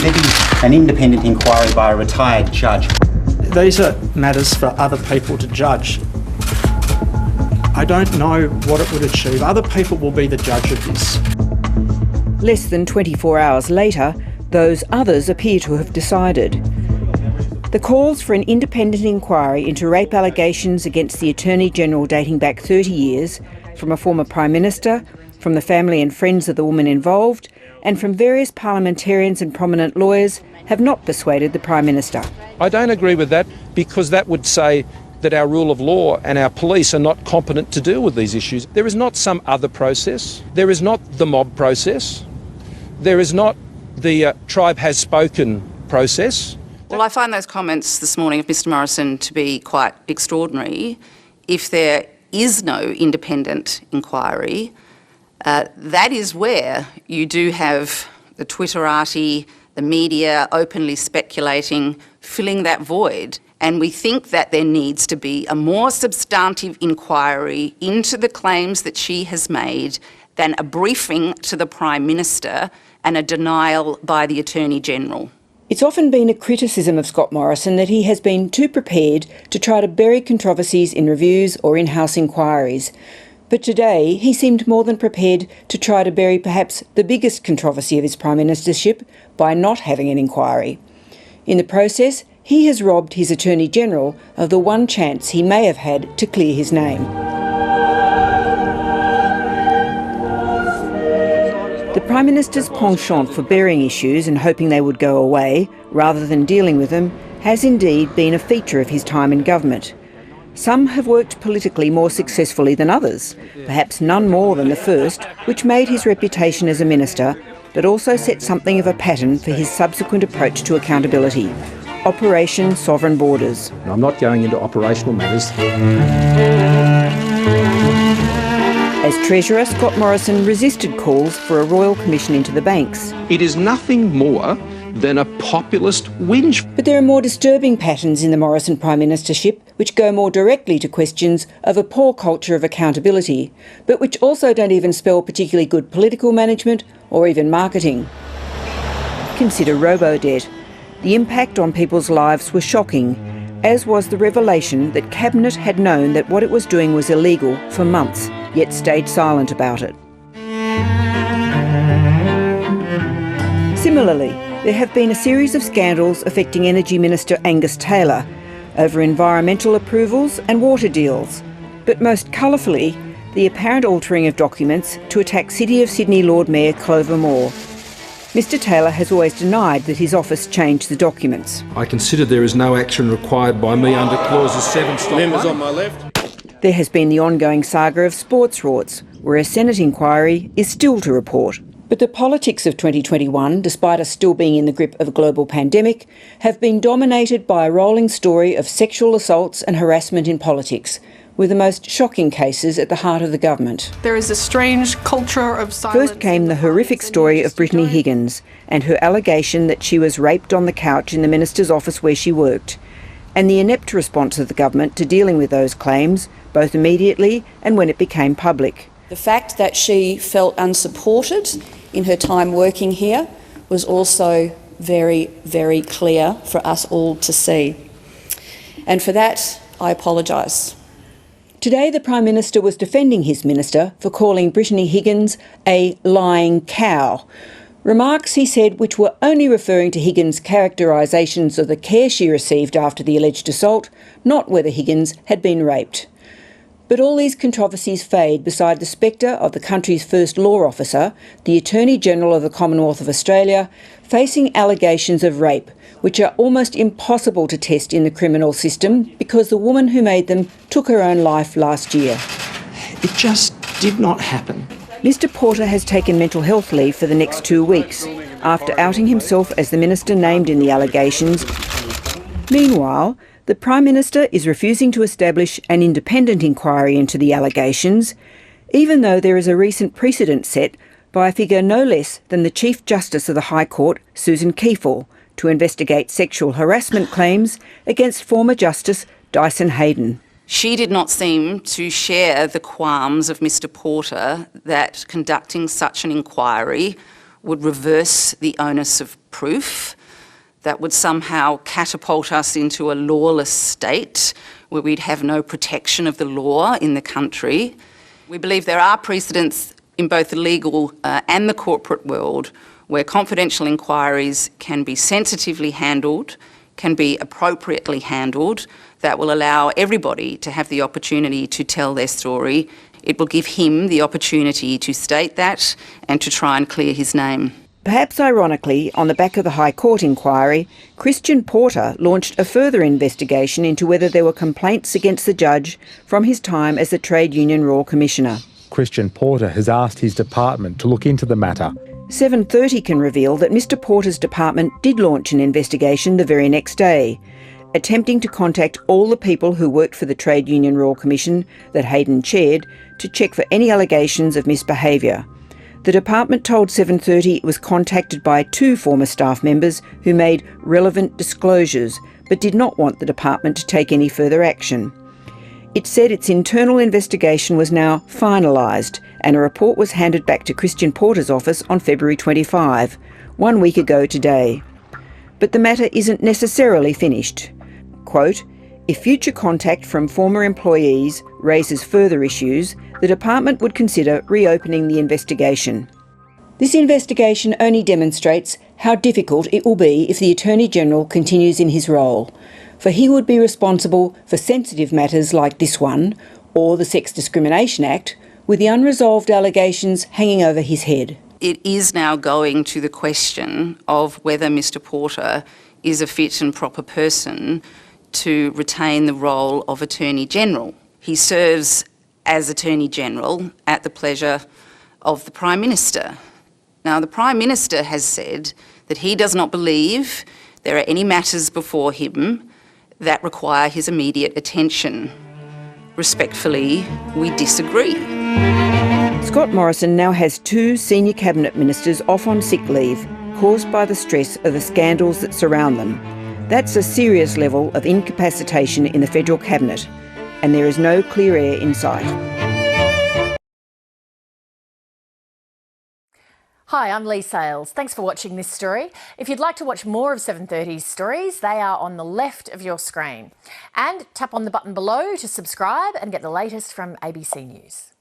there be an independent inquiry by a retired judge? These are matters for other people to judge. I don't know what it would achieve. Other people will be the judge of this. Less than 24 hours later, those others appear to have decided. The calls for an independent inquiry into rape allegations against the Attorney-General dating back 30 years, from a former Prime Minister, from the family and friends of the woman involved, and from various parliamentarians and prominent lawyers, have not persuaded the Prime Minister. I don't agree with that, because that would say that our rule of law and our police are not competent to deal with these issues. There is not some other process. There is not the mob process. There is not the tribe has spoken process. Well, I find those comments this morning of Mr Morrison to be quite extraordinary. If there is no independent inquiry, that is where you do have the Twitterati, the media openly speculating, filling that void. And we think that there needs to be a more substantive inquiry into the claims that she has made than a briefing to the Prime Minister and a denial by the Attorney-General. It's often been a criticism of Scott Morrison that he has been too prepared to try to bury controversies in reviews or in-house inquiries. But today he seemed more than prepared to try to bury perhaps the biggest controversy of his Prime Ministership by not having an inquiry. In the process, he has robbed his Attorney-General of the one chance he may have had to clear his name. The Prime Minister's penchant for burying issues and hoping they would go away, rather than dealing with them, has indeed been a feature of his time in government. Some have worked politically more successfully than others, perhaps none more than the first, which made his reputation as a minister, but also set something of a pattern for his subsequent approach to accountability. Operation Sovereign Borders. I'm not going into operational matters. As Treasurer, Scott Morrison resisted calls for a royal commission into the banks. It is nothing more than a populist whinge. But there are more disturbing patterns in the Morrison Prime Ministership which go more directly to questions of a poor culture of accountability, but which also don't even spell particularly good political management or even marketing. Consider robo-debt. The impact on people's lives was shocking, as was the revelation that Cabinet had known that what it was doing was illegal for months, yet stayed silent about it. Similarly, there have been a series of scandals affecting Energy Minister Angus Taylor over environmental approvals and water deals, but most colourfully, the apparent altering of documents to attack City of Sydney Lord Mayor Clover Moore. Mr Taylor has always denied that his office changed the documents. I consider there is no action required by me under clauses 7. Members on my left. There has been the ongoing saga of sports rorts, where a Senate inquiry is still to report. But the politics of 2021, despite us still being in the grip of a global pandemic, have been dominated by a rolling story of sexual assaults and harassment in politics, with the most shocking cases at the heart of the government. There is a strange culture of silence. First came the horrific story of Brittany Higgins and her allegation that she was raped on the couch in the minister's office where she worked, and the inept response of the government to dealing with those claims, both immediately and when it became public. The fact that she felt unsupported in her time working here was also very, very clear for us all to see. And for that, I apologise. Today, the Prime Minister was defending his minister for calling Brittany Higgins a lying cow. Remarks, he said, which were only referring to Higgins' characterisations of the care she received after the alleged assault, not whether Higgins had been raped. But all these controversies fade beside the spectre of the country's first law officer, the Attorney-General of the Commonwealth of Australia, facing allegations of rape, which are almost impossible to test in the criminal system because the woman who made them took her own life last year. It just did not happen. Mr Porter has taken mental health leave for the next 2 weeks, after outing himself as the minister named in the allegations. Meanwhile, the Prime Minister is refusing to establish an independent inquiry into the allegations, even though there is a recent precedent set by a figure no less than the Chief Justice of the High Court, Susan Kiefel, to investigate sexual harassment claims against former Justice Dyson Heydon. She did not seem to share the qualms of Mr Porter that conducting such an inquiry would reverse the onus of proof, that would somehow catapult us into a lawless state where we'd have no protection of the law in the country. We believe there are precedents in both the legal and the corporate world where confidential inquiries can be sensitively handled, can be appropriately handled, that will allow everybody to have the opportunity to tell their story. It will give him the opportunity to state that and to try and clear his name. Perhaps ironically, on the back of the High Court inquiry, Christian Porter launched a further investigation into whether there were complaints against the judge from his time as the Trade Union Royal Commissioner. Christian Porter has asked his department to look into the matter. 7:30 can reveal that Mr Porter's department did launch an investigation the very next day, attempting to contact all the people who worked for the Trade Union Royal Commission that Hayden chaired to check for any allegations of misbehaviour. The department told 7:30 it was contacted by 2 former staff members who made relevant disclosures but did not want the department to take any further action. It said its internal investigation was now finalised and a report was handed back to Christian Porter's office on February 25, 1 week ago today. But the matter isn't necessarily finished. Quote, "If future contact from former employees raises further issues, the department would consider reopening the investigation." This investigation only demonstrates how difficult it will be if the Attorney-General continues in his role, for he would be responsible for sensitive matters like this one, or the Sex Discrimination Act, with the unresolved allegations hanging over his head. It is now going to the question of whether Mr Porter is a fit and proper person to retain the role of Attorney-General. He serves as Attorney-General at the pleasure of the Prime Minister. Now, the Prime Minister has said that he does not believe there are any matters before him that require his immediate attention. Respectfully, we disagree. Scott Morrison now has 2 senior cabinet ministers off on sick leave, caused by the stress of the scandals that surround them. That's a serious level of incapacitation in the federal cabinet, and there is no clear air in sight. Hi, I'm Lee Sales. Thanks for watching this story. If you'd like to watch more of 7:30's stories, they are on the left of your screen. And tap on the button below to subscribe and get the latest from ABC News.